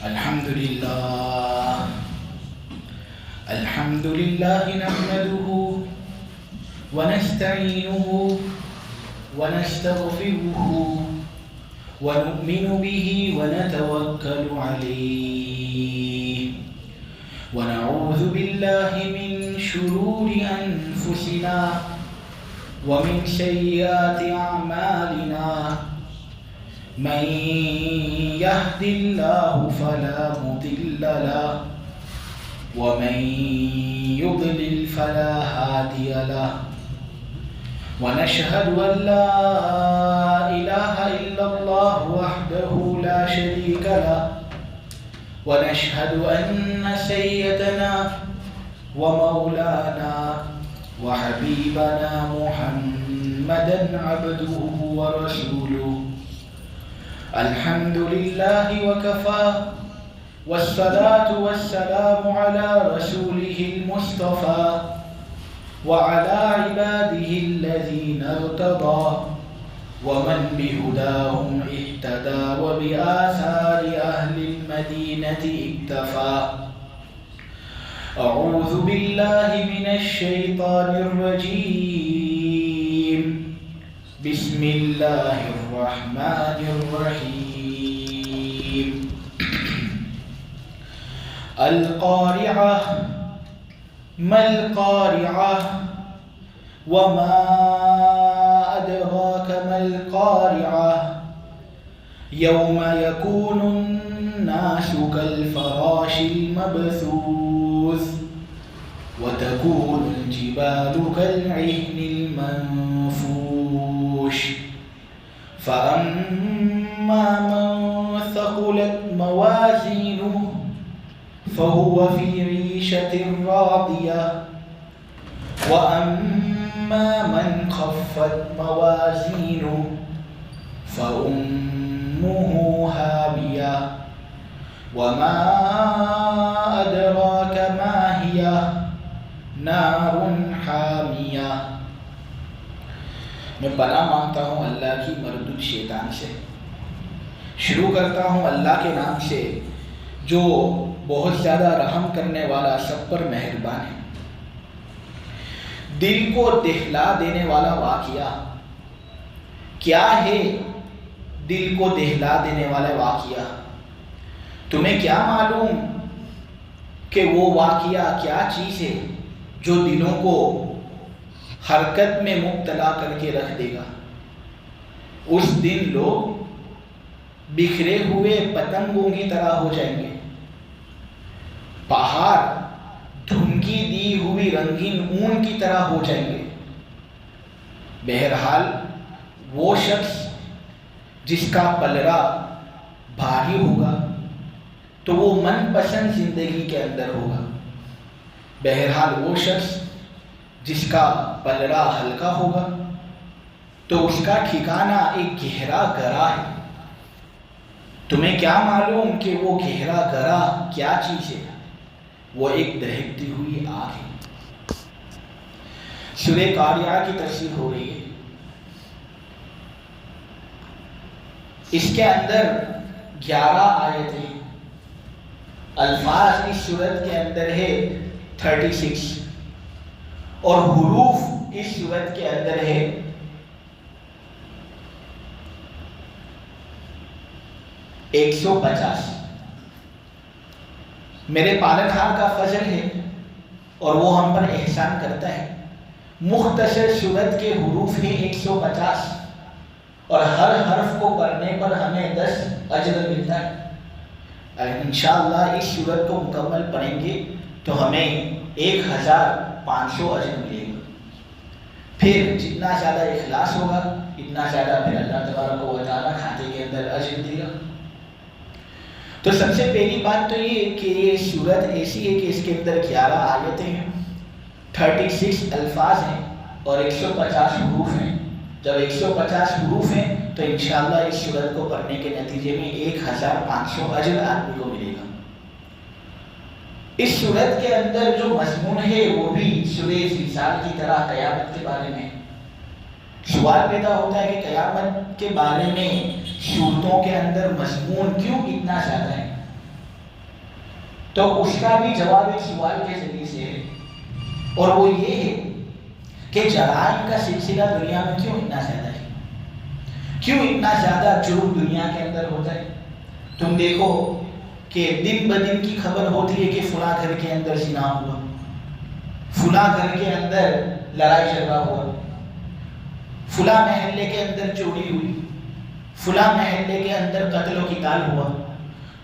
الحمد لله نحمده ونستعينه ونستغفره ونؤمن به ونتوكل عليه ونعوذ بالله من شرور أنفسنا ومن سيئات أعمالنا من يهد الله فلا مضل له ومن يضلل فلا هادي له ونشهد أن لا إله إلا الله وحده لا شريك له ونشهد أن سيدنا ومولانا وحبيبنا محمدا عبده ورسوله الحمد لله وكفى والصلاة والسلام على رسوله المصطفى وعلى عباده الذين ارتضى ومن بهداهم اهتدى وبآثار أهل المدينة اكتفى أعوذ بالله من الشيطان الرجيم بسم الله الرحمن الرحيم القارعة ما القارعة وما أدراك ما القارعة يوم يكون الناس كالفراش المبثوث وتكون الجبال كالعهن المنفوش فأما من ثقلت موازينه فهو في عيشة راضية وأما من خفت موازينه فأمه هاوية وما أدراك ما هي نار حامية میں پناہ مانگتا ہوں اللہ کی مردود شیطان سے. شروع کرتا ہوں اللہ کے نام سے جو بہت زیادہ رحم کرنے والا سب پر مہربان ہے. دل کو دہلا دینے والا واقعہ کیا ہے؟ دل کو دہلا دینے والا واقعہ تمہیں کیا معلوم کہ وہ واقعہ کیا چیز ہے جو دلوں کو حرکت میں مبتلا کر کے رکھ دے گا. اس دن لوگ بکھرے ہوئے پتنگوں کی طرح ہو جائیں گے. پہاڑ دھمکی دی ہوئی رنگین اون کی طرح ہو جائیں گے. بہرحال وہ شخص جس کا پلڑا بھاری ہوگا تو وہ من پسند زندگی کے اندر ہوگا. بہرحال وہ شخص جس کا پلڑا ہلکا ہوگا تو اس کا ٹھکانہ ایک گہرا گرہ ہے. تمہیں کیا معلوم کہ وہ گہرا گرہ کیا چیز ہے؟ وہ ایک دہکتی ہوئی آگ ہے. سورہ قاریعہ کی تفسیر ہو رہی ہے. اس کے اندر 11 آیتیں. الفاظ اس سورت کے اندر ہے 36 اور حروف اس سورت کے اندر ہے 150. میرے پالنہار کا فضل ہے اور وہ ہم پر احسان کرتا ہے. مختصر سورت کے حروف ہیں 150 اور ہر حرف کو پڑھنے پر ہمیں 10 اجر ملتا ہے. انشاءاللہ اس سورت کو مکمل پڑھیں گے تو ہمیں 1500 اجر ملے گا. پھر جتنا زیادہ اخلاص ہوگا اتنا زیادہ پھر اللہ تبارک و تعالیٰ کھاتے کے اندر اجر دے گا. تو سب سے پہلی بات تو یہ کہ یہ سورت ایسی ہے کہ اس کے اندر 11 آیتیں ہیں, 36 الفاظ ہیں اور 150 حروف ہیں. جب 150 حروف ہیں تو انشاءاللہ اس سورت کو پڑھنے کے نتیجے میں 1500 اجر آدمی کو ملے گا. اس سورت کے اندر جو مضمون ہے وہ بھی سورہ زلزال کی طرح قیامت کے بارے میں. سوال پیدا ہوتا ہے کہ قیامت کے بارے میں صورتوں کے اندر مضمون کیوں اتنا زیادہ ہے؟ تو اس کا بھی جواب ایک سوال کے ذریعے سے ہے، اور وہ یہ ہے کہ جرائم کا سلسلہ دنیا میں کیوں اتنا زیادہ ہے، کیوں اتنا زیادہ جرم دنیا کے اندر ہوتا ہے؟ تم دیکھو کہ دن بدن کی خبر ہوتی ہے کہ فلاں گھر کے اندر زنا ہوا، فلاں گھر کے اندر لڑائی جھگڑا ہوا، فلاں محلے کے اندر چوری ہوئی، فلاں محلے کے اندر قتل و قتال ہوا۔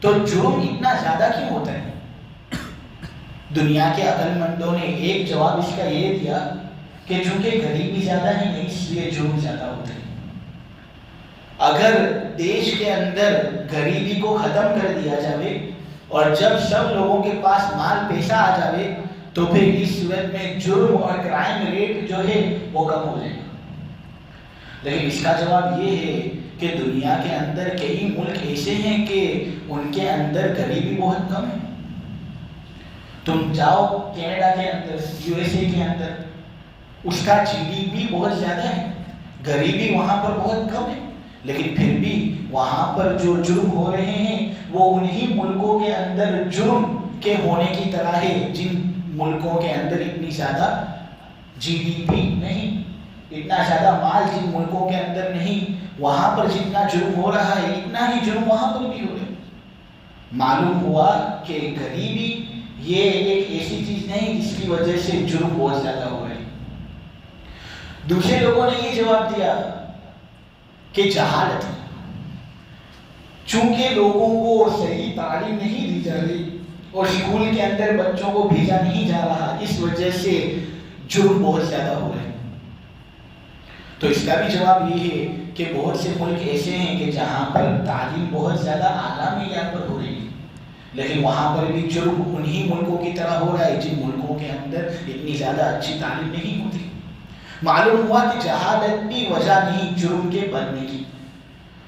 تو جرم اتنا زیادہ کیوں ہوتا ہے؟ دنیا کے عقل مندوں نے ایک جواب اس کا یہ دیا کہ چونکہ غریبی زیادہ ہے نہیں، اس لیے جرم زیادہ ہوتے ہیں۔ اگر دیش کے اندر غریبی کو ختم کر دیا جائے اور جب سب لوگوں کے پاس مال پیسہ آ جائے تو پھر اس صورت میں جرم اور کرائم ریٹ جو ہے وہ کم ہو جائے گا۔ لیکن اس کا جواب یہ ہے کہ دنیا کے اندر کئی ملک ایسے ہیں کہ ان کے اندر غریبی بہت کم ہے۔ تم جاؤ کینیڈا کے اندر، یو ایس اے کے اندر، اس کا جی ڈی پی بہت زیادہ ہے، غریبی وہاں پر بہت کم ہے، لیکن پھر بھی وہاں پر جو جرم ہو رہے ہیں وہ انہی ملکوں کے اندر جرم کے ہونے کی طرح ہے جن ملکوں کے اندر اتنی زیادہ جی ڈی پی نہیں، اتنا زیادہ مال جن ملکوں کے اندر نہیں، وہاں پر جتنا جرم ہو رہا ہے اتنا ہی جرم وہاں پر بھی ہو رہا ہے۔ معلوم ہوا کہ غریبی یہ ایک ایسی چیز نہیں جس کی وجہ سے جرم بہت زیادہ ہو رہے۔ دوسرے لوگوں نے یہ جواب دیا کہ جہالت، چونکہ لوگوں کو صحیح تعلیم نہیں دی جا رہی اور اسکول کے اندر بچوں کو بھیجا نہیں جا رہا، اس وجہ سے جرم بہت زیادہ ہو رہے ہیں۔ تو اس کا بھی جواب یہ ہے کہ بہت سے ملک ایسے ہیں کہ جہاں پر تعلیم بہت زیادہ اعلیٰ معیار پر ہو رہی ہے، لیکن وہاں پر بھی جرم انہی ملکوں کی طرح ہو رہا ہے جن ملکوں کے اندر اتنی زیادہ اچھی تعلیم نہیں ہوتی۔ معلوم ہوا کہ جہالت بھی وجہ نہیں جرم کے بڑھنے کی۔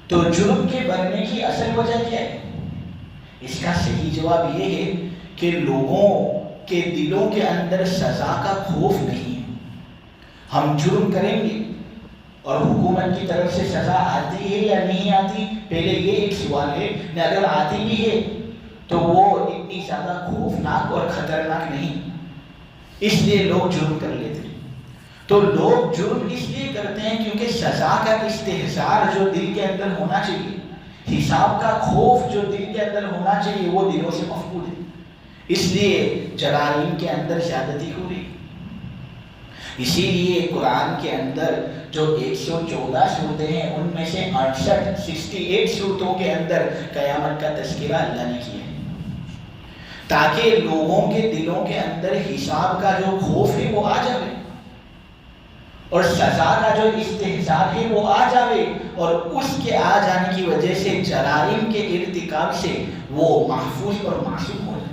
تو جرم کے بڑھنے کی اصل وجہ کیا ہے؟ اس کا صحیح جواب یہ ہے کہ لوگوں کے دلوں کے اندر سزا کا خوف نہیں ہے۔ ہم جرم کریں گے اور حکومت کی طرف سے سزا آتی ہے یا نہیں آتی، پہلے یہ ایک سوال ہے، اگر آتی بھی ہے تو وہ اتنی زیادہ خوفناک اور خطرناک نہیں، اس لیے لوگ جرم کر لیتے ہیں۔ تو لوگ جرم اس لیے کرتے ہیں کیونکہ سزا کا استحضار جو دل کے اندر ہونا چاہیے، حساب کا خوف جو دل کے اندر ہونا چاہیے، وہ دلوں سے مفقود ہے، اس لیے جرائم کے اندر زیادتی ہو رہی۔ اسی لیے قرآن کے اندر جو 114 صورتیں ہیں ان میں سے 68 صورتوں کے اندر قیامت کا تذکرہ اللہ نے کیا ہے، تاکہ لوگوں کے دلوں کے اندر حساب کا جو خوف ہے وہ آ جائے اور سزا کا جو استحضار ہے وہ آ جائے، اور اس کے آ جانے کی وجہ سے جرائم کے ارتکاب سے وہ محفوظ اور معصوم ہو جائے۔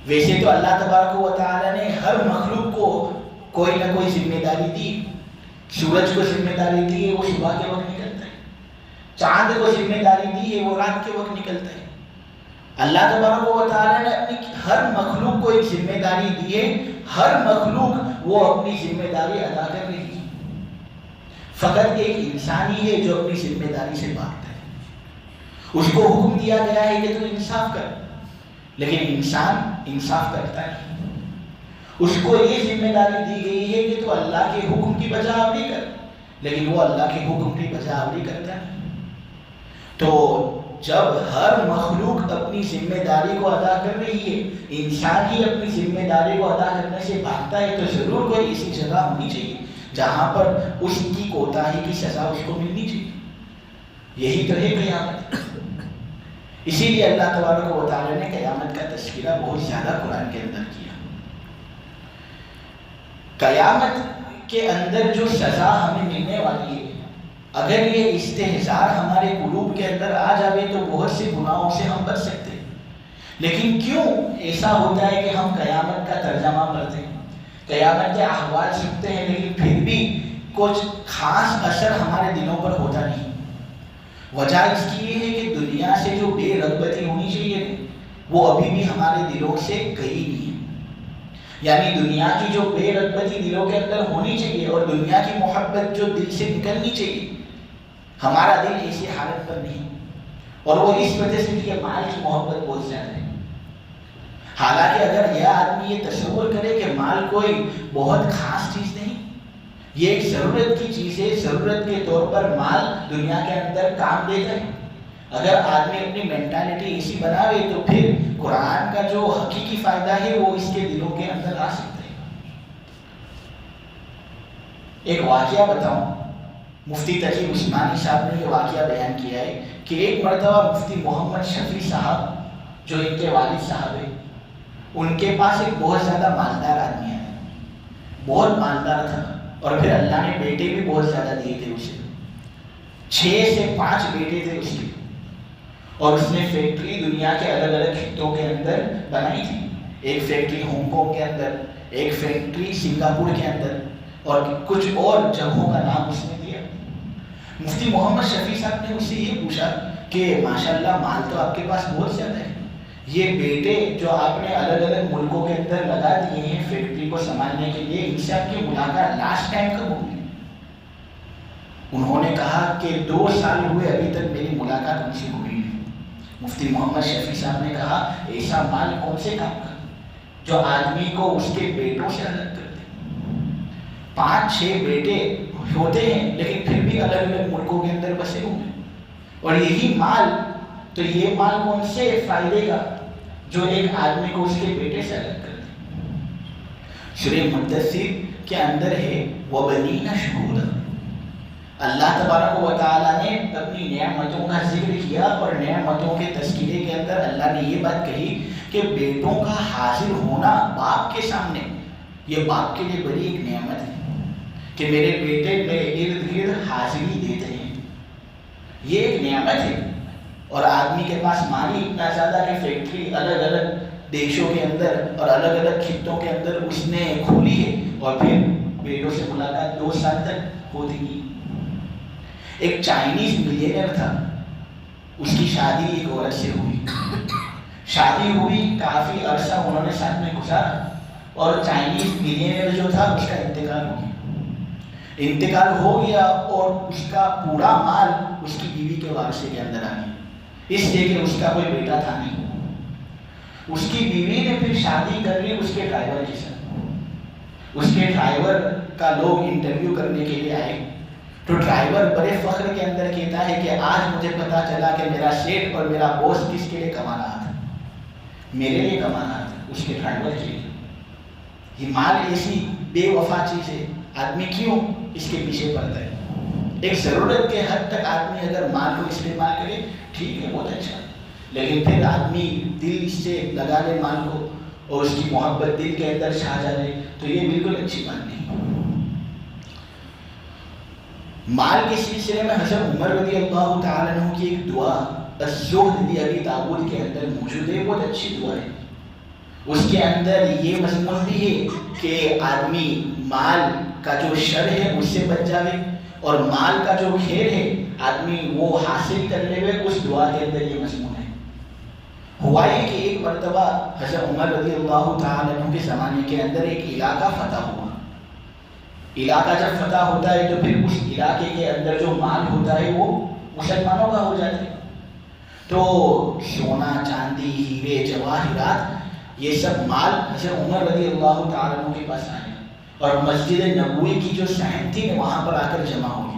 ویسے تو اللہ تبارک و تعالیٰ نے ہر مخلوق کو کوئی نہ کوئی ذمہ داری دی۔ سورج کو ذمہ داری دی ہے، وہ صبح کے وقت نکلتا ہے۔ چاند کو ذمہ داری دی ہے، وہ رات کے وقت نکلتا ہے۔ اللہ تبارک و تعالیٰ نے اپنی ہر مخلوق کو ایک ذمہ داری دی ہے، ہر مخلوق وہ اپنی ذمہ داری ادا کر رہی ہے۔ فقط ایک انسان ہی ہے جو اپنی ذمہ داری سے بھاگتا ہے۔ اس کو حکم دیا گیا ہے کہ تو انصاف کر، لیکن انسان انصاف کرتا ہے۔ اس کو یہ ذمہ داری دی گئی ہے کہ تو اللہ کے حکم کی بجاوری کر، لیکن وہ اللہ کے حکم کی بجاوری کرتا ہے۔ تو جب ہر مخلوق اپنی ذمہ داری کو ادا کر رہی ہے، انسان ہی اپنی ذمہ داری کو ادا کرنے سے بھاگتا ہے، تو ضرور کوئی ایسی جگہ ہونی چاہیے جہاں پر اس کی کوتاہی کی سزا اس کو ملنی چاہیے۔ یہی تو ہے قیامت۔ اسی لیے اللہ تبارک و تعالیٰ نے قیامت کا تذکرہ بہت زیادہ قرآن کے اندر کیا۔ قیامت کے اندر جو سزا ہمیں ملنے والی ہے، اگر یہ استحضار ہمارے قلوب کے اندر آ جائے تو بہت سے گناہوں سے ہم بچ سکتے ہیں۔ لیکن کیوں ایسا ہوتا ہے کہ ہم قیامت کا ترجمہ پڑھتے ہیں، قیامت کے احوال سنتے ہیں، لیکن پھر بھی کچھ خاص اثر ہمارے دلوں پر ہوتا نہیں؟ وجہ اس کی یہ ہے کہ دنیا سے جو بے رغبتی ہونی چاہیے وہ ابھی بھی ہمارے دلوں سے گئی نہیں ہے۔ یعنی دنیا کی جو بے رغبتی دلوں کے اندر ہونی چاہیے اور دنیا کی محبت جو دل سے نکلنی چاہیے، ہمارا دل ایسی حالت پر نہیں، اور وہ اس وجہ سے کہ مال کی محبت بہت زیادہ ہے۔ حالانکہ اگر یہ آدمی یہ تصور کرے کہ مال کوئی بہت خاص چیز نہیں، یہ ایک ضرورت کی چیز ہے، ضرورت کے طور پر مال دنیا کے اندر کام دیتا ہے، اگر آدمی اپنی مینٹالٹی ایسی بناوے تو پھر قرآن کا جو حقیقی فائدہ ہے وہ اس کے دلوں کے اندر آ سکتا ہے۔ ایک واقعہ بتاؤں، مفتی تقی عثمانی صاحب نے یہ واقعہ بیان کیا ہے کہ ایک مرتبہ مفتی محمد شفیع صاحب جو ان کے والد صاحب ہیں، ان کے پاس ایک بہت زیادہ مالدار آدمی آیا، بہت مالدار تھا، اور پھر اللہ نے بیٹے بھی بہت زیادہ دیے تھے اسے، 6 سے 5 بیٹے تھے اس کے، اور اس نے فیکٹری دنیا کے الگ الگ خطوں کے اندر بنائی تھی، ایک فیکٹری ہانگ کانگ کے اندر، ایک فیکٹری سنگاپور کے اندر، اور کچھ اور جگہوں کا نام اس نے دیا۔ مفتی محمد شفیع صاحب نے اس سے یہ پوچھا کہ ماشاءاللہ مال تو آپ کے پاس بہت زیادہ ہے، یہ بیٹے جو آپ نے الگ الگ ملکوں کے اندر لگا دیے ہیں فیکٹری کو سنبھالنے کے لیے، ان سے آپ کی ملاقات لاسٹ ٹائم کب ہوئی؟ انہوں نے کہا کہ 2 سال ہوئے ابھی تک میری ملاقات ان سے ہوئی نہیں۔ مفتی محمد شفیع صاحب نے کہا ایسا مال کون سے کام کا جو آدمی کو اس کے بیٹوں سے الگ کر دے؟ 5-6 بیٹے ہوتے ہیں لیکن پھر بھی الگ الگ ملکوں کے اندر بسے ہوئے، اور یہی مال، تو یہ مال کون سے فائدے کا جو ایک آدمی کو اس کے بیٹے سے الگ کر دے؟ سورہ مدثر کے اندر ہے وَبَنِينَ شُهُودًا، اللہ تبارک و تعالیٰ نے اپنی نعمتوں کا ذکر کیا، اور نعمتوں کے تذکرے کے اندر اللہ نے یہ بات کہی کہ بیٹوں کا حاضر ہونا باپ کے سامنے، یہ باپ کے لیے بڑی ایک نعمت ہے کہ میرے بیٹے میرے ارد گرد حاضری دیتے ہیں، یہ ایک نعمت ہے۔ اور آدمی کے پاس مال ہی اتنا زیادہ کہ فیکٹری الگ الگ دیشوں کے اندر اور الگ الگ خطوں کے اندر اس نے کھولی ہے، اور پھر بیٹوں سے ملاقات 2 سال تک ہوتی نہیں۔ ایک چائنیز ملینئر تھا، اس کی شادی ایک عورت سے ہوئی، شادی ہوئی، کافی عرصہ انہوں نے ساتھ میں گزارا، اور چائنیز ملینئر جو تھا اس کا انتقال ہو گیا، اور اس کا پورا مال اس کی بیوی کے وارثے کے اندر آ گیا، اس لیے کہ اس کا کوئی بیٹا تھا نہیں۔ اس کی بیوی نے پھر شادی کر لی اس کے ڈرائیور کے ساتھ، اس کے ڈرائیور کا لوگ انٹرویو کرنے کے لیے آئے، تو ڈرائیور بڑے فخر کے اندر کہتا ہے کہ آج مجھے پتا چلا کہ میرا سیٹ اور میرا باس کس کے لیے کما رہا تھا، میرے لیے کما رہا تھا، اس کے ڈرائیور کے لیے۔ یہ مال ایسی بے وفا چیز ہے، آدمی کیوں اس کے پیچھے پڑتا ہے؟ ایک ضرورت کے حد تک آدمی اگر مال کو استعمال کرے ٹھیک ہے، بہت اچھا، لیکن پھر آدمی دل سے لگا لے مال کو اور اس کی محبت دل کے اندر چھا جائے تو یہ بالکل اچھی بات نہیں۔ مال کے سلسلے میں حضرت عمر رضی اللہ تعالیٰ عنہ کی ایک دعا الزہد ابی داؤد کے اندر موجود ہے، بہت اچھی دعا ہے۔ اس کے اندر یہ مضمون بھی ہے کہ آدمی مال کا جو شر ہے اس سے بچ جاوے، اور مال کا جو خیر ہے آدمی وہ حاصل کر لے ہوئے، اس دعا کے اندر یہ مضمون ہے۔ ہوا یہ کہ ایک مرتبہ حضرت عمر رضی اللہ تعالیٰ عنہ کے زمانے کے اندر ایک علاقہ فتح ہوا۔ علاقہ جب فتح ہوتا ہے تو پھر اس علاقے کے اندر جو مال ہوتا ہے وہ مسلمانوں کا ہو جاتا ہے، تو سونا چاندی ہیرے جواہرات یہ سب مال حضرت عمر رضی اللہ تعالیٰ عنہ کے پاس آئے، اور مسجد نبوی کی جو صحن تھی وہاں پر آ کر جمع ہوئی۔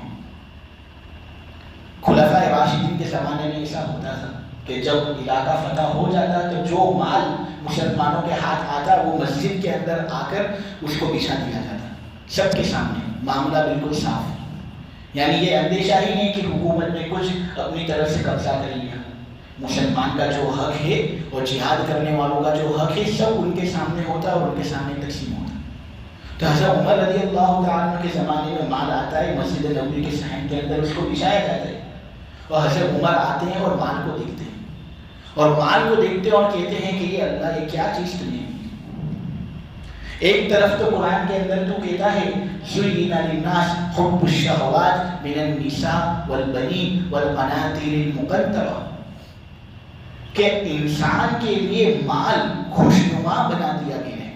خلفائے راشدین کے زمانے میں ایسا ہوتا تھا کہ جب علاقہ فتح ہو جاتا تو جو مال مسلمانوں کے ہاتھ آتا وہ مسجد کے اندر آ کر اس کو بچھا دیا جاتا سب کے سامنے، معاملہ بالکل صاف، یعنی یہ اندیشہ ہی نہیں کہ حکومت نے کچھ اپنی طرف سے قبضہ کر لیا۔ مسلمان کا جو حق ہے اور جہاد کرنے والوں کا جو حق ہے سب ان کے سامنے ہوتا اور ان کے سامنے تقسیم ہوتا۔ تو حضرت عمر رضی اللہ تعالیٰ عنہ کے زمانے میں مال آتا ہے، مسجد نبوی کے صحن کے اندر اس کو بچھایا جاتا ہے، اور حضرت عمر آتے ہیں اور مال کو دیکھتے ہیں، اور مال کو دیکھتے اور کہتے ہیں کہ یہ اللہ یہ کیا چیز تمہیں۔ ایک طرف تو قرآن کے اندر تو کہتا ہے زُيِّنَ لِلنَّاسِ حُبُّ الشَّهَوَاتِ مِنَ النِّسَاءِ وَالْبَنِينَ وَالْقَنَاطِيرِ الْمُقَنطَرَةِ، کہ انسان کے لیے مال خوشنما بنا دیا گیا ہے۔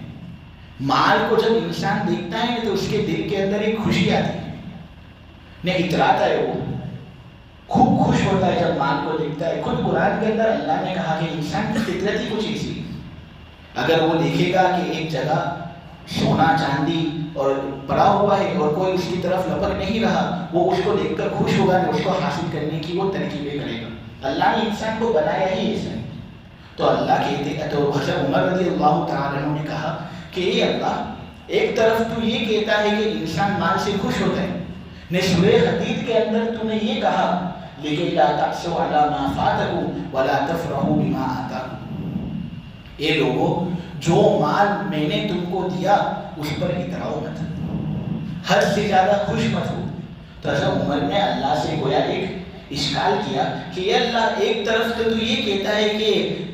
مال کو جب انسان دیکھتا ہے تو اس کے دل کے اندر ایک خوشی آتی ہے، اتراتا ہے، وہ خوب خوش ہوتا ہے جب مال مال کو دیکھتا ہے. خود قرآن کے اندر اللہ نے کہا کہ انسان کی فطرت ہی کچھ ایسی ہے. اگر وہ دیکھے گا کہ ایک جگہ سونا چاندی اور پڑا ہوا ہے اور کوئی اس کی طرف لپک نہیں رہا, وہ اس کو دیکھ کر خوش ہوگا, اس کو حاصل کرنے کی وہ ترکیبیں کرے گا. اللہ نے انسان کو بنایا ہی ایسا. تو اللہ کہتے, تو حضرت عمر رضی اللہ تعالیٰ عنہ نے کہا کہ اے اللہ, ایک طرف تو یہ کہتا ہے کہ انسان مال سے خوش ہوتا ہے, نے سورہ حدید کے اندر تو نے یہ کہا لیکن لا تأسوا علی ما فاتکم ولا تفرحوا بما آتاکم. اے لوگوں, جو مال میں نے تم کو دیا اس پر اتراؤ مت, حد سے زیادہ خوش مت ہو. تو حضرت عمر نے اللہ سے گویا ایک اشکال کیا کہ اے اللہ, ایک طرف تو یہ کہتا ہے کہ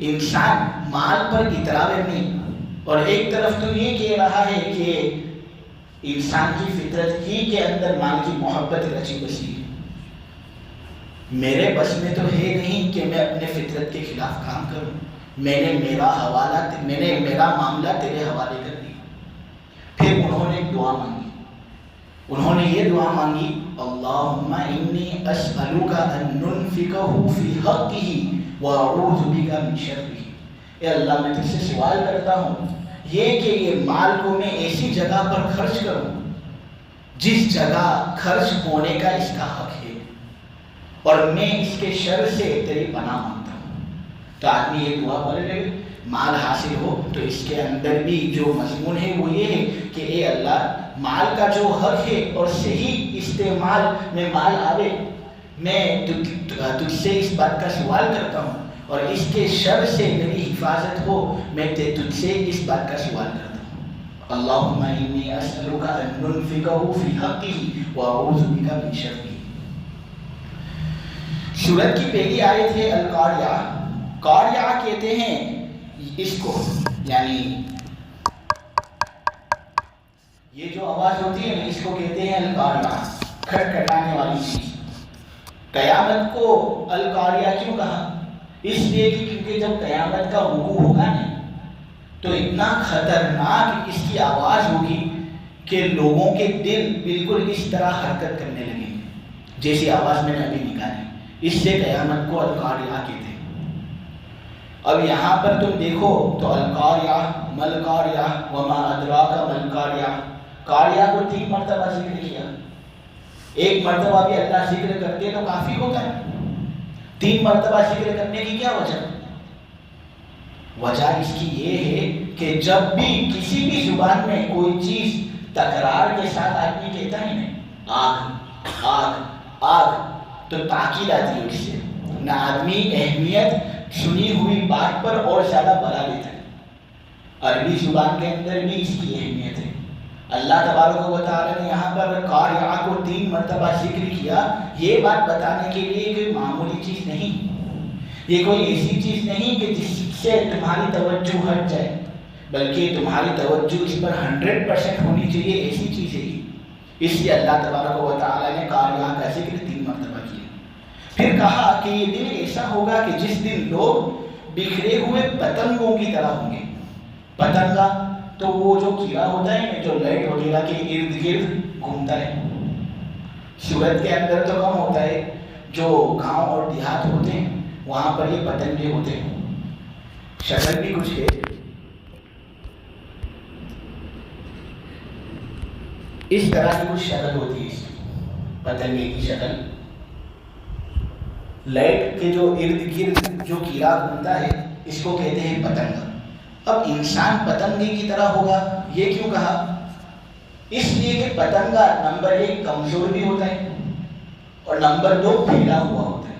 انسان مال پر اتراوے نہیں, اور ایک طرف تو یہ کہہ رہا ہے کہ انسان کی فطرت ہی کے اندر مال کی محبت رچی بسی ہے. میرے بس میں تو ہے نہیں کہ میں اپنے فطرت کے خلاف کام کروں. میں نے میرا معاملہ تیرے حوالے کر دیا. پھر انہوں نے ایک دعا مانگی. انہوں نے یہ دعا مانگی, اللہم انی اسألک ان ننفقہ فی حقہ واعوذ بک من شرہ. اے اللہ, میں تجھ سے سوال کرتا ہوں یہ کہ یہ مال کو میں ایسی جگہ پر خرچ کروں جس جگہ خرچ ہونے کا اس کا حق ہے, اور میں اس کے شر سے تیری پناہ مانگتا ہوں. تو آدمی یہ دعا پڑھ لے, مال حاصل ہو تو اس کے اندر بھی جو مضمون ہے وہ یہ ہے کہ اے اللہ, مال کا جو حق ہے اور صحیح استعمال میں مال آوے, میں تجھ سے اس بات کا سوال کرتا ہوں, اور اس کے شر سے میری حفاظت ہو, میں تجھ سے اس بات کا سوال کرتا ہوں. اللہم انی اسألک ان ننفقہ فی حقہ واعوذ بک من شرہ. سورت کی پہلی آیت ہے القاریہ. قاریہ کہتے ہیں اس کو, یعنی یہ جو آواز ہوتی ہے نا, اس کو کہتے ہیں القاریہ, کھٹکھٹانے والی چیز. قیامت کو القاریہ کیوں کہا؟ اس لیے کہ کیونکہ جب قیامت کا وقوع ہوگا نا, تو اتنا خطرناک اس کی آواز ہوگی کہ لوگوں کے دل بالکل اس طرح حرکت کرنے لگیں گے جیسی آواز میں نے ابھی نکالی. اس سے قیامت کو القاریہ کہتے ہیں. اب یہاں پر تم دیکھو تو القاریہ, ملقاریہ, وما ادراک ملقاریہ. قاریہ کو 3 مرتبہ ذکر کیا. ایک مرتبہ بھی اللہ ذکر کرتے تو کافی ہوتا ہے, 3 مرتبہ ذکر کرنے کی کیا وجہ؟ وجہ اس کی یہ ہے کہ جب بھی کسی بھی زبان میں کوئی چیز تکرار کے ساتھ آدمی کہتا ہے نا, آگ آگ آگ, تو تاکید آتی ہے اس سے, نہ آدمی اہمیت سنی ہوئی بات پر اور زیادہ بڑھا دیتا ہے. عربی زبان کے اندر بھی اس کی اہمیت ہے. اللہ تبارک و تعالیٰ نے یہاں پر قاریہ کو 3 مرتبہ ذکر کیا, یہ بات بتانے کے لیے کہ معمولی چیز نہیں, یہ کوئی ایسی چیز نہیں کہ جس سے تمہاری توجہ ہٹ جائے, بلکہ تمہاری توجہ اس پر 100% ہونی چاہیے, ایسی چیز ہے. اس لیے اللہ تبارک و تعالیٰ نے قاریہ کا ذکر 3 مرتبہ کیا. پھر کہا کہ یہ دن ایسا ہوگا کہ جس دن لوگ بکھرے ہوئے پتنگوں کی طرح ہوں گے. پتنگا تو وہ جو کیڑا ہوتا ہے جو لائٹ وغیرہ کے ارد گرد گھومتا ہے. سورت کے اندر تو کم ہوتا ہے, جو گاؤں اور دیہات ہوتے ہیں وہاں پر یہ پتنگے ہوتے ہیں. شکل بھی کچھ ہے, اس طرح کی کچھ شکل ہوتی ہے اس کی, پتنگے کی شکل. لائٹ کے جو ارد گرد جو کیڑا گھومتا ہے اس کو کہتے ہیں پتنگا. اب انسان پتنگے کی طرح ہوگا, یہ کیوں کہا؟ اس لیے کہ پتنگا نمبر 1 کمزور بھی ہوتا ہے, اور نمبر 2 پھیلا ہوا ہوتا ہے.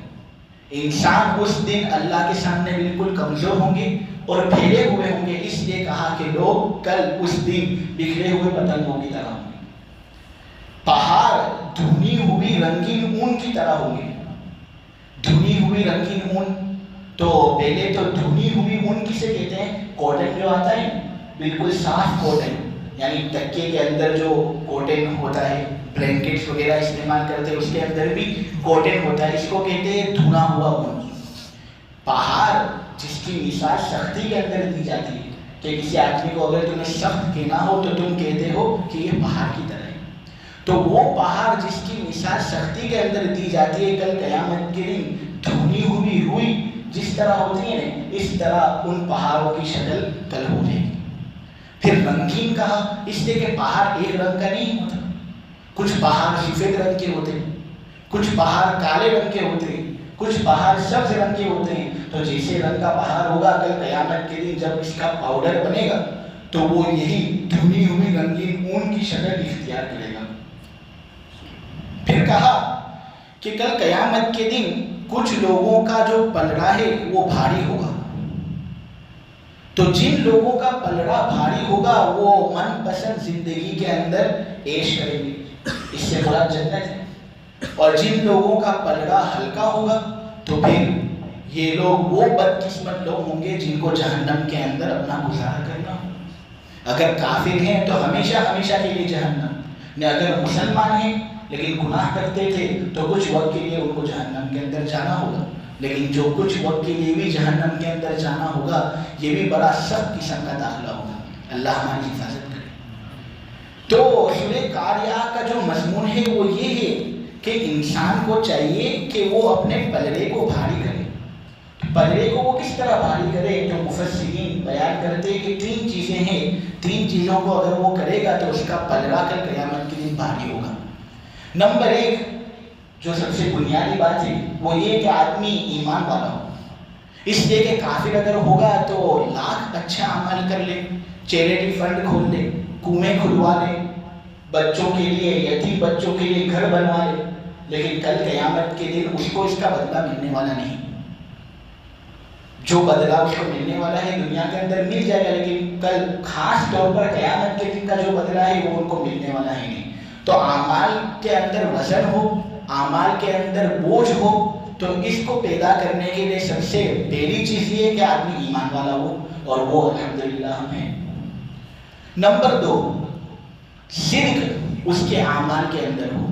انسان اس دن اللہ کے سامنے بالکل کمزور ہوں گے اور پھیلے ہوئے ہوں گے. اس لیے کہا کہ لوگ کل اس دن بکھرے ہوئے پتنگوں کی طرح ہوں گے. پہاڑ دھنی ہوئی رنگین اون کی طرح ہوں گے. دھنی ہوئی رنگین اون, تو پہلے تو دھنی ہوئی اون کسے کہتے ہیں؟ کاٹن جو آتا ہے بالکل صاف کاٹن, یعنی تکیے کے اندر جو کاٹن ہوتا ہے, بلینکٹس وغیرہ استعمال کرتے ہیں اس کے اندر بھی کاٹن ہوتا ہے, اس کو کہتے ہیں دھنا ہوا اون. پہاڑ جس کی مثال سختی کے اندر دی جاتی ہے کہ کسی آدمی کو اگر تمہیں سخت کہنا ہو تو تم کہتے ہو کہ یہ پہاڑ کی طرح ہے. تو وہ پہاڑ جس کی مثال سختی کے اندر دی جاتی ہے, کل قیامت کے دن دھنی ہوئی روئی جس طرح ہوتی ہے نا، اس طرح ان پہاڑوں کی شکل کل ہو جائے گی۔ پھر رنگین کہا، اس لیے کہ پہاڑ ایک رنگ کا نہیں ہوتا، کچھ پہاڑ سفید رنگ کے ہوتے ہیں، کچھ پہاڑ کالے رنگ کے ہوتے ہیں، کچھ پہاڑ سبز رنگ کے ہوتے ہیں۔ تو جیسے رنگ کا پہاڑ ہوگا، کل قیامت کے دن جب اس کا پاؤڈر بنے گا تو وہ یہی دھنی ہوئی رنگین اون کی شکل اختیار کرے گا۔ پھر کہا کہ کل قیامت کے دن کچھ لوگوں کا جو پلڑا ہے وہ بھاری ہوگا، تو جن لوگوں کا پلڑا بھاری ہوگا وہ من پسند زندگی کے اندر عیش کریں گے، اس سے مراد جنت ہے۔ اور جن لوگوں کا پلڑا ہلکا ہوگا تو پھر یہ لوگ وہ بدقسمت لوگ ہوں گے جن کو جہنم کے اندر اپنا گزارا کرنا ہو۔ اگر کافر ہیں تو ہمیشہ ہمیشہ کے لیے جہنم، نہ اگر مسلمان ہیں لیکن گناہ کرتے تھے تو کچھ وقت کے لیے ان کو جہنم کے اندر جانا ہوگا، لیکن جو کچھ وقت کے لیے بھی جہنم کے اندر جانا ہوگا یہ بھی بڑا سخت قسم کا داخلہ ہوگا۔ اللہ ہماری حفاظت کرے۔ تو سورہ قاریہ کا جو مضمون ہے وہ یہ ہے کہ انسان کو چاہیے کہ وہ اپنے پلڑے کو بھاری کرے۔ پلڑے کو وہ کس طرح بھاری کرے؟ تو مفسرین بیان کرتے ہیں کہ تین چیزیں ہیں، تین چیزوں کو اگر وہ کرے گا تو اس کا پلڑا کل قیامت کے دن بھاری ہوگا۔ نمبر ایک جو سب سے بنیادی بات ہے وہ یہ کہ آدمی ایمان والا ہو، اس لیے کہ کافر اگر ہوگا تو لاکھ اچھا عمل کر لے، چیریٹی فنڈ کھول لے، کنویں کھلوا لے، بچوں کے لیے، یتیم بچوں کے لیے گھر بنوا لے، لیکن کل قیامت کے دن اس کو اس کا بدلہ ملنے والا نہیں۔ جو بدلہ اس کو ملنے والا ہے دنیا کے اندر مل جائے گا، لیکن کل خاص طور پر قیامت کے دن کا جو بدلہ ہے وہ ان کو ملنے والا ہے نہیں۔ تو اعمال کے اندر وزن ہو، اعمال کے اندر بوجھ ہو، تو اس کو پیدا کرنے کے لیے سب سے پہلی چیز یہ ہے کہ آدمی ایمان والا ہو، اور وہ الحمدللہ ہم ہیں۔ نمبر دو، صدق اس کے اعمال کے اندر ہو۔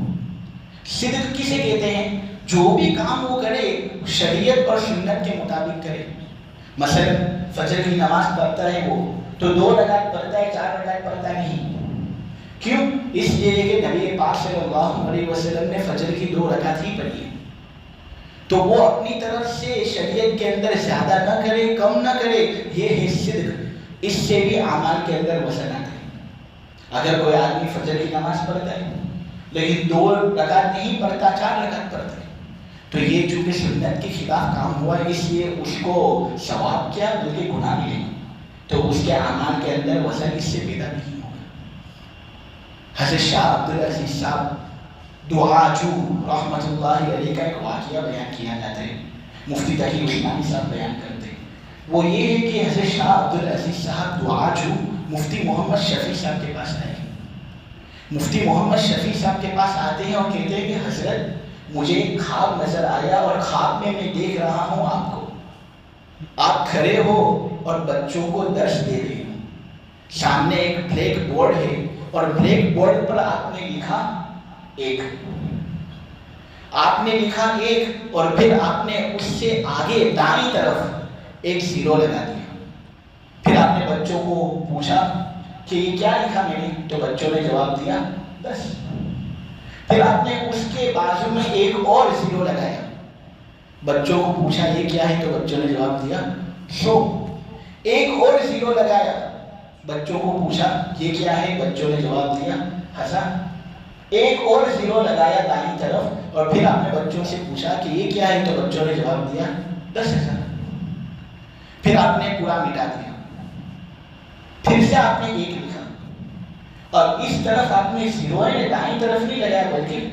صدق کسے کہتے ہیں؟ جو بھی کام وہ کرے شریعت اور سنت کے مطابق کرے۔ مثلا فجر کی نماز پڑھتا ہے وہ تو 2 رکعت پڑھتا ہے، 4 رکعت پڑھتا نہیں۔ کیوں؟ اس لیے کہ نبی پاک صلی اللہ علیہ وسلم نے فجر کی 2 رکعت ہی پڑھی ہے، تو وہ اپنی طرف سے شریعت کے اندر زیادہ نہ کرے، کم نہ کرے، یہ ہے صدق۔ اس سے بھی اعمال کے اندر وزن آتا ہے۔ اگر کوئی آدمی فجر کی نماز پڑھتا ہے لیکن 2 رکعت نہیں پڑھتا، 4 رکعت پڑھتا ہے، تو یہ چونکہ سنت کے خلاف کام ہوا ہے، اس لیے اس کو ثواب کیا بلکہ گناہ ملے گا، تو اس کے اعمال کے اندر وزن اس سے پیدا نہیں ہوگا۔ حضرت شاہ عبدالعزیز صاحب دعاجو رحمۃ اللہ علیہ کا ایک واقعہ بیان کیا جاتا ہے، مفتی تقی عثمانی صاحب بیان کرتے ہیں۔ وہ یہ ہے کہ حضرت شاہ عبدالعزیز صاحب دعاجو مفتی محمد شفیع صاحب کے پاس آئے۔ مفتی محمد شفیع صاحب کے پاس آتے ہیں اور کہتے ہیں کہ حضرت مجھے ایک خواب نظر آیا، اور خواب میں دیکھ رہا ہوں آپ کو، آپ کھڑے ہو اور بچوں کو درس دے رہے ہو، سامنے ایک بلیک بورڈ ہے اور بلیک بورڈ پر آپ نے لکھا 1، آپ نے لکھا 1 اور پھر آپ نے اس سے آگے دائیں طرف ایک 0 لگا دیا۔ پھر آپ نے بچوں کو پوچھا کہ یہ کیا لکھا میں نے؟ تو بچوں نے جواب دیا 10۔ پھر آپ نے اس کے بازو میں ایک اور 0 لگایا، بچوں کو پوچھا یہ کیا ہے؟ تو بچوں نے جواب دیا 100۔ ایک اور 0 لگایا، بچوں کو پوچھا یہ کیا ہے؟ بچوں نے جواب دیا 1000۔ ایک اور 0 لگایا دائیں طرف، اور پھر آپ نے بچوں سے پوچھا کہ یہ کیا ہے؟ تو بچوں نے جواب دیا 10,000۔ پھر آپ نے پورا مٹا دیا، پھر سے آپ نے 1 لکھا، اور اس طرف آپ نے 0 دائیں طرف نہیں لگایا بلکہ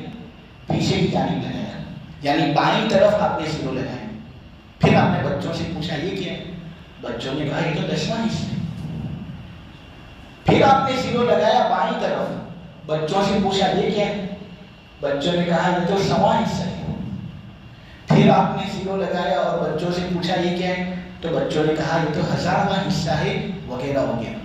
پیچھے کی جانب لگایا، یعنی بائیں طرف آپ نے 0 لگایا۔ پھر آپ نے بچوں سے پوچھا یہ کیا ہے؟ بچوں نے کہا یہ تو 10واں حصہ ہے۔ پھر آپ نے 0 لگایا بائیں طرف، بچوں سے پوچھا یہ کیا ہے؟ بچوں نے کہا یہ تو 100واں حصہ ہے۔ پھر آپ نے 0 لگایا اور بچوں سے پوچھا یہ کیا ہے؟ تو بچوں نے کہا یہ تو 1000واں حصہ ہے، وغیرہ وغیرہ۔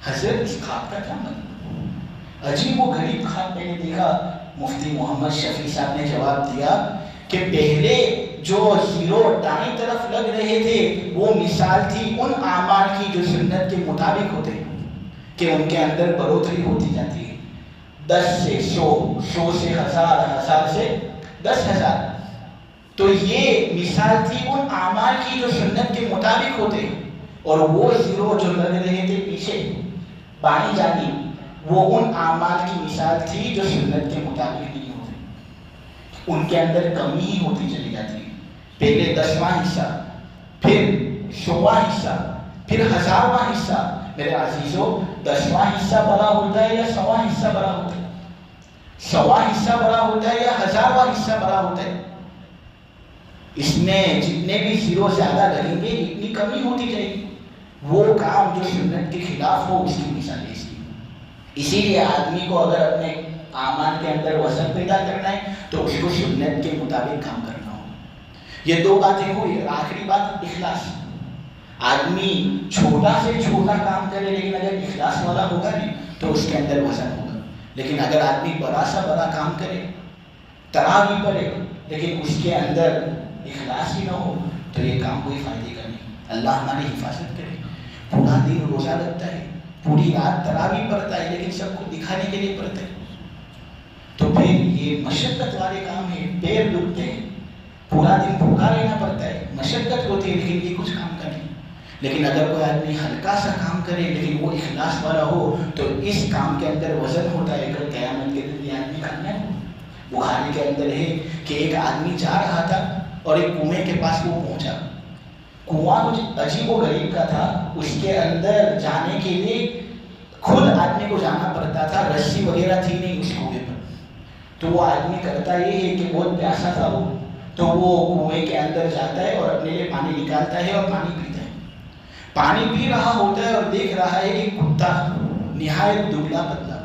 حضرت اس خواب کا کیا مطلب؟ عجیب و غریب خواب میں نے دیکھا۔ مفتی محمد شفیع صاحب نے جواب دیا کہ پہلے جو 0 دائیں طرف لگ رہے تھے وہ مثال تھی ان اعمال کی جو سنت کے مطابق ہوتے ہیں کہ ان کے اندر بڑھوتری ہوتی جاتی ہے، 10 سے 100، 100 سے 1000، 1000 سے 10,000۔ تو یہ مثال تھی ان اعمال کی جو سنت کے مطابق ہوتے ہیں، اور وہ زیرو جو لگ رہے تھے پیچھے بائیں جانب، وہ ان اعمال کی مثال تھی جو سنت کے مطابق نہیں ہوتے، ان کے اندر کمی ہی ہوتی چلی جاتی ہے۔ پہلے 10واں حصہ، پھر 100واں حصہ، پھر 1000واں حصہ۔ میرے عزیزو، 10واں حصہ بڑا ہوتا ہے یا 100واں حصہ بڑا ہوتا ہے؟ 100واں حصہ بڑا ہوتا ہے یا 1000واں حصہ بڑا ہوتا ہے؟ اس میں جتنے بھی زیرو زیادہ لگیں گے اتنی کمی ہوتی جائے گی۔ وہ کام جو سنت کے خلاف ہو اس کی مثال ایسی۔ اسی لیے آدمی کو اگر اپنے اعمال کے اندر وزن پیدا کرنا ہے تو اس کو سنت کے مطابق کام کرنا ہوگا۔ یہ دو باتیں ہوئی۔ آخری بات اخلاص۔ آدمی چھوٹا سے چھوٹا کام کرے لیکن اگر اخلاص والا ہوگا نہیں تو اس کے اندر وزن ہوگا۔ لیکن اگر آدمی بڑا سا بڑا کام کرے، تراویح پڑھے، لیکن اس کے اندر اخلاص ہی نہ ہو تو یہ کام کوئی فائدے کا نہیں۔ اللہ ہماری حفاظت کرے۔ پورا دن روزہ رکھتا ہے، پوری رات تراویح پڑھتا ہے، لیکن سب کو دکھانے کے لیے پڑھتا ہے، تو پھر یہ مشقت والے کام ہیں، پیر دکھتے ہیں، پورا دن بھوکا رہنا پڑتا ہے، مشقت ہوتی ہے، لیکن یہ کچھ کام کا نہیں۔ لیکن اگر کوئی آدمی ہلکا سا کام کرے لیکن وہ اخلاص والا ہو تو اس کام کے اندر وزن ہوتا ہے۔ کل قیامت کے دن یہ آدمی کامیاب ہو۔ بخاری کے اندر ہے کہ ایک آدمی جا رہا تھا اور ایک کنویں کے پاس وہ پہنچا۔ کنواں کچھ عجیب و غریب کا تھا، اس کے اندر جانے کے لیے خود آدمی کو جانا پڑتا تھا، رسی وغیرہ تھی نہیں اس کنویں پر۔ تو وہ آدمی کرتا یہ ہے کہ بہت پیاسا تھا وہ، تو وہ کنویں کے اندر جاتا ہے اور اپنے لیے پانی نکالتا ہے اور پانی پیتا ہے۔ پانی پی رہا ہوتا ہے اور دیکھ رہا ہے ایک کتا نہایت دبلا پتلا،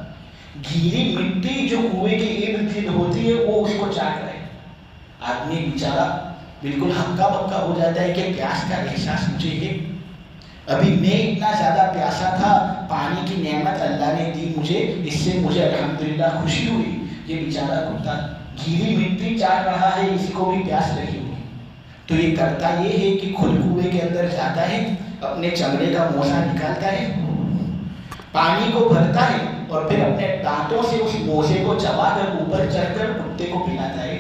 گیلی مٹی جو کنویں کے ارد گرد ہوتی ہے وہ اس کو چاٹ رہا ہے۔ آدمی بیچارہ بالکل ہکا بکا ہو جاتا ہے کہ پیاس کا احساس مجھے ہے، ابھی میں اتنا زیادہ پیاسا تھا، پانی کی نعمت اللہ نے دی مجھے، اس سے مجھے الحمدللہ خوشی ہوئی۔ یہ بیچارہ کتا گیلی مٹی چاٹ رہا ہے، اسی کو بھی پیاس لگی ہوئی۔ تو یہ کرتا یہ ہے کہ خود کنویں کے اندر جاتا ہے، اپنے چمڑے کا موزہ نکالتا ہے، پانی کو بھرتا ہے اور پھر اپنے دانتوں سے اس موزے کو چبا کر اوپر چڑھ کر کتے کو پلاتا ہے۔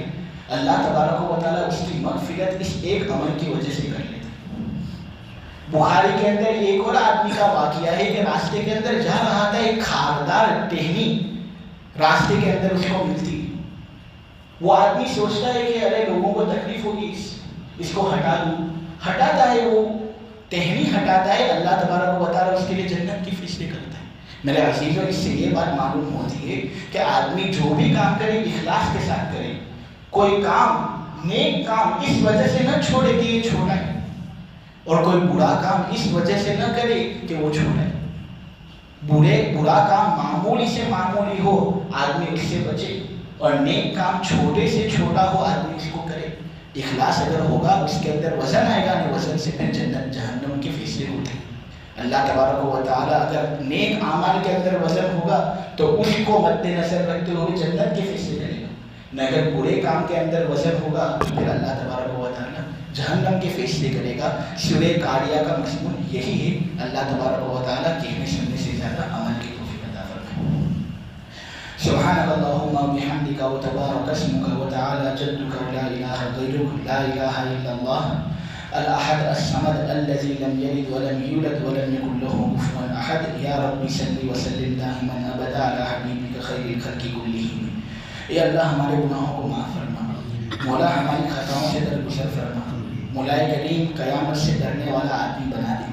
اللہ تبارک و تعالیٰ اس کی مغفرت اس ایک عمل کی وجہ سے کر لیتا ہے۔ بخاری کے اندر ایک اور آدمی کا واقعہ ہے کہ راستے کے اندر جا رہا تھا، ایک کھاردار ٹہنی راستے کے اندر اس کو ملتی۔ وہ آدمی سوچتا ہے کہ ارے لوگوں کو تکلیف ہوگی، اس کو ہٹا دوں۔ ہٹاتا ہے، وہ ٹہنی ہٹاتا ہے، اللہ تبارک و تعالیٰ اس کے لیے جنت کی فیصلے کرتا ہے۔ میرے عزیزوں، اس سے یہ بات معلوم ہوتی ہے کہ آدمی جو بھی کام کرے اخلاص کے ساتھ کرے۔ کوئی کام، نیک کام اس وجہ سے نہ چھوڑے کہ یہ چھوٹا ہے، اور کوئی برا کام اس وجہ سے نہ کرے کہ وہ چھوٹا ہے۔ برا کام معمولی سے معمولی ہو آدمی اس سے بچے، اور نیک کام چھوٹے سے چھوٹا ہو آدمی اس کو کرے۔ اخلاص اگر ہوگا اس کے اندر وزن آئے گا، نہیں وزن سے پھر جنت جہنم کے فیصلے ہوتے ہیں۔ اللہ تبارک و تعالیٰ اگر نیک اعمال کے اندر وزن ہوگا تو اس کو مد نظر رکھتے ہوئے جنت کے فیصلے کرے گا، اگر برے کام کے اندر وزن ہوگا تو پھر اللہ تبارک و تعالیٰ جہنم کے فیصلے کرے گا۔ سورہ قاریہ کا مضمون یہی ہے۔ اللہ تبارک و تعالیٰ کہنے سننے سے زیادہ عمل کی توفیق عطا فرمائے۔ سبحانک اللہم و بحمدک و تبارک اسمک و تعالی جدک و لا الہ غیرک، لا الہ الا اللہ الاحد الصمد الذي لم يلد ولم يولد ولم يكن له كفوا احد۔ یا رب صل وسلم دائما ابدا على حبیبک خیر الخلق کلہم۔ اے اللہ ہمارے گناہوں کو معاف فرما، مولا ہماری خطاؤں سے درگزر فرما، مولا کریم قیامت سے ڈرنے والا آدمی بنا دے،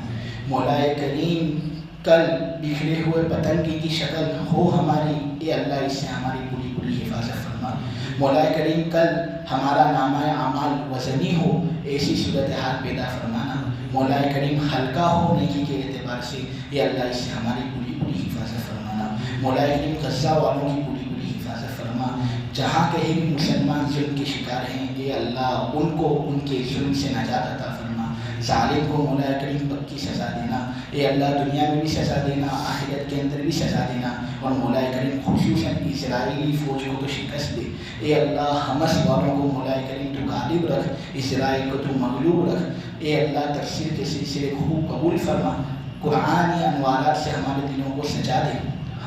مولا کریم کل بکھرے ہوئے پتنگی کی شکل ہو ہماری، اے اللہ اس سے ہماری پوری پوری حفاظت فرما، مولا کریم کل ہمارا نامہ اعمال وزنی ہو، ایسی صورتحال پیدا فرمانا، مولا کریم ہلکا ہو نیکی کے اعتبار سے، اے اللہ اس سے ہماری پوری پوری حفاظت فرمانا، مولا کریم غزہ والوں کی پوری پوری حفاظت فرما، جہاں کہیں بھی مسلمان ظلم کے شکار ہیں اے اللہ ان کو ان کے ظلم سے نجات عطا فرما، ظالم کو مولا کریم پکی سزا دینا، اے اللہ دنیا میں بھی سزا دینا، آخرت کے اندر بھی سزا دینا، اور مولا کریم خصوصاً اسرائیلی فوج کو تو شکست دے، اے اللہ حماس والوں کو مولا کریم تو غالب رکھ، اسرائیل کو تو مغلوب رکھ، اے اللہ تفسیر کے سلسلے خوب قبول فرما، قرآنی انوارات سے ہمارے دلوں کو سجا دے،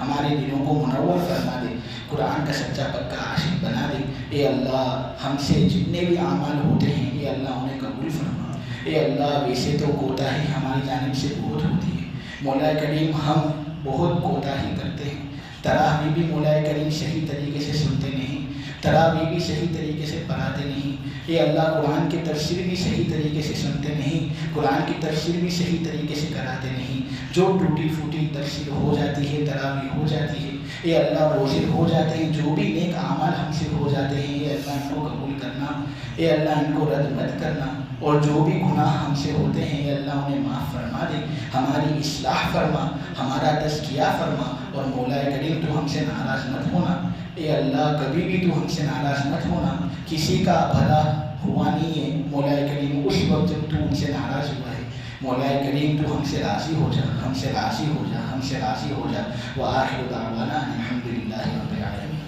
ہمارے دلوں کو منور فرما دے، قرآن کا سچا پکا عاشق بنا دے، اے اللہ ہم سے جتنے بھی اعمال ہوتے ہیں اے اللہ اللہ انہیں قبول فرما۔ اے اللہ ویسے تو کوتاہی ہماری جانب سے بہت ہوتی ہے مولا کریم، ہم بہت کوتاہی کرتے ہیں، تراویح بھی مولا کریم صحیح طریقے سے سنتے نہیں، تراویح بھی صحیح طریقے سے پڑھاتے نہیں، اے اللہ قرآن کی تفسیر بھی صحیح طریقے سے سنتے نہیں، قرآن کی تفسیر بھی صحیح طریقے سے کراتے نہیں، جو ٹوٹی پھوٹی تفسیر ہو جاتی ہے، تراویح ہو جاتی ہے، اے اللہ روزے ہو جاتے ہیں، جو بھی نیک اعمال ہم سے ہو جاتے ہیں، اے اللہ ان کو قبول کرنا، اے اللہ ان کو رد مت کرنا، اور جو بھی گناہ ہم سے ہوتے ہیں اے اللہ انہیں معاف فرما دے، ہماری اصلاح فرما، ہمارا تزکیہ فرما، اور مولا کریم تو ہم سے ناراض مت ہونا، اے اللہ کبھی بھی تو ہم سے ناراض مت ہونا، کسی کا بھلا ہوا نہیں ہے مولا کریم اس وقت جب تو ہم سے ناراض ہوا ہے، مولا کریم تو ہم سے راضی ہو جا، ہم سے راضی ہو جا، ہم سے راضی ہو جا، وآخر دعوانا الحمدللہ رب العالمین۔